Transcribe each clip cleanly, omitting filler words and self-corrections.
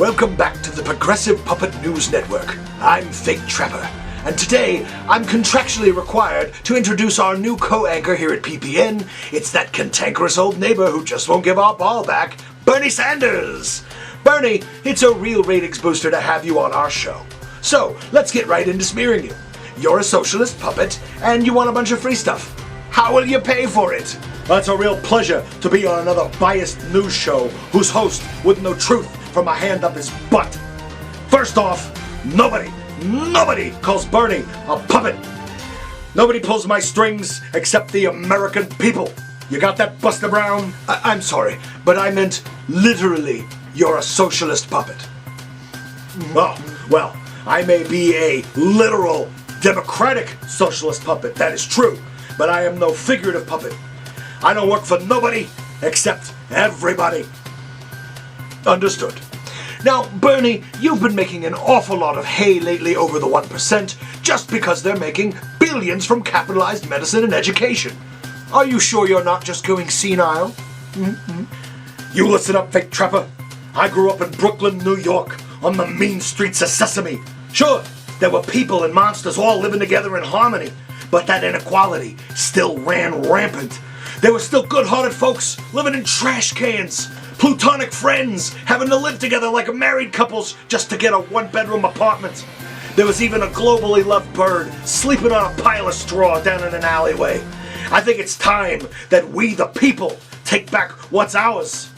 Welcome back to the Progressive Puppet News Network. I'm Fake Trapper, and today I'm contractually required to introduce our new co-anchor here at PPN. It's that cantankerous old neighbor who just won't give our ball back, Bernie Sanders. Bernie, it's a real ratings booster to have you on our show. So, let's get right into smearing you. You're a socialist puppet, and you want a bunch of free stuff. How will you pay for it? Well, it's a real pleasure to be on another biased news show whose host wouldn't know truth from a hand up his butt. First off, nobody calls Bernie a puppet. Nobody pulls my strings except the American people. You got that, Buster Brown? I'm sorry, but I meant literally you're a socialist puppet. Well, I may be a literal democratic socialist puppet, that is true, but I am no figurative puppet. I don't work for nobody except everybody. Understood. Now, Bernie, you've been making an awful lot of hay lately over the 1% just because they're making billions from capitalized medicine and education. Are you sure you're not just going senile? Mm-hmm. You listen up, Fake Trapper. I grew up in Brooklyn, New York, on the mean streets of Sesame. Sure, there were people and monsters all living together in harmony, but that inequality still ran rampant. There were still good-hearted folks living in trash cans, plutonic friends having to live together like married couples just to get a one-bedroom apartment. There was even a globally loved bird sleeping on a pile of straw down in an alleyway. I think it's time that we, the people, take back what's ours.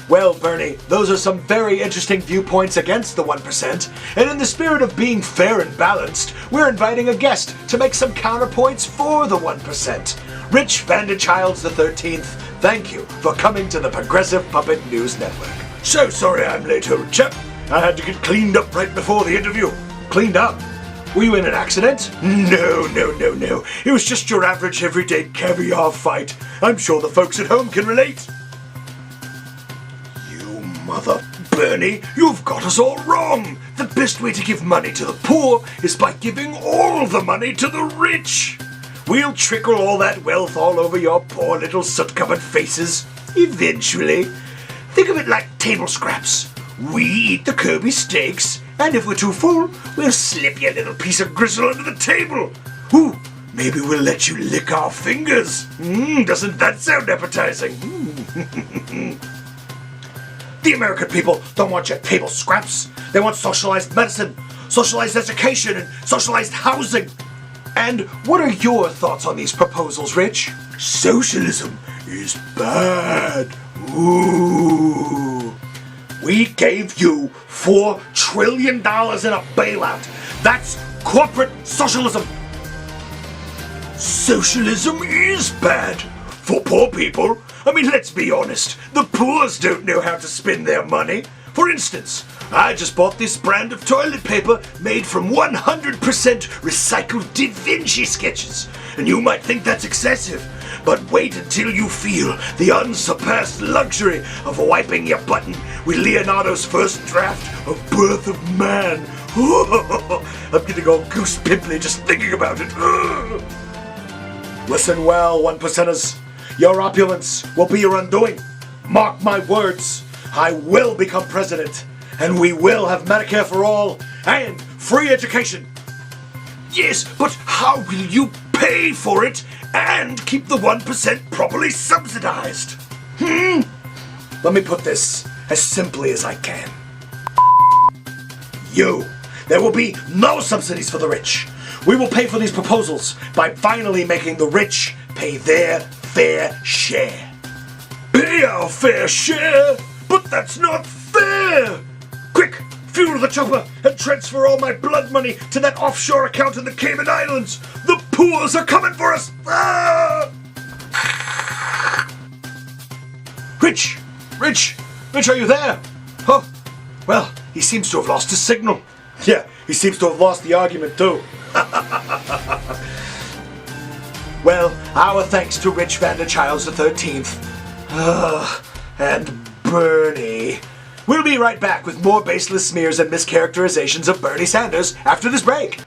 Well, Bernie, those are some very interesting viewpoints against the 1%, and in the spirit of being fair and balanced, we're inviting a guest to make some counterpoints for the 1%. Rich Vanderchilds XIII, thank you for coming to the Progressive Puppet News Network. So sorry I'm late, old chap. I had to get cleaned up right before the interview. Cleaned up? Were you in an accident? No. It was just your average everyday caviar fight. I'm sure the folks at home can relate. Mother Bernie, you've got us all wrong. The best way to give money to the poor is by giving all the money to the rich. We'll trickle all that wealth all over your poor little soot-covered faces, eventually. Think of it like table scraps. We eat the Kirby steaks, and if we're too full, we'll slip you a little piece of gristle under the table. Ooh, maybe we'll let you lick our fingers. Doesn't that sound appetizing? The American people don't want your table scraps. They want socialized medicine, socialized education, and socialized housing. And what are your thoughts on these proposals, Rich? Socialism is bad. Ooh. We gave you $4 trillion in a bailout. That's corporate socialism. Socialism is bad. For poor people. I mean, let's be honest, the poors don't know how to spend their money. For instance, I just bought this brand of toilet paper made from 100% recycled Da Vinci sketches. And you might think that's excessive, but wait until you feel the unsurpassed luxury of wiping your button with Leonardo's first draft of Birth of Man. I'm getting all goose pimply just thinking about it. Listen well, 1%ers. Your opulence will be your undoing. Mark my words, I will become president, and we will have Medicare for all and free education. Yes, but how will you pay for it and keep the 1% properly subsidized? Let me put this as simply as I can. There will be no subsidies for the rich. We will pay for these proposals by finally making the rich pay their fair share. Pay our fair share? But that's not fair! Quick, fuel the chopper and transfer all my blood money to that offshore account in the Cayman Islands. The poors are coming for us! Ah! Rich, are you there? Oh, well, he seems to have lost his signal. Yeah, he seems to have lost the argument too. Well, our thanks to Rich Vanderchilds XIII. And Bernie. We'll be right back with more baseless smears and mischaracterizations of Bernie Sanders after this break.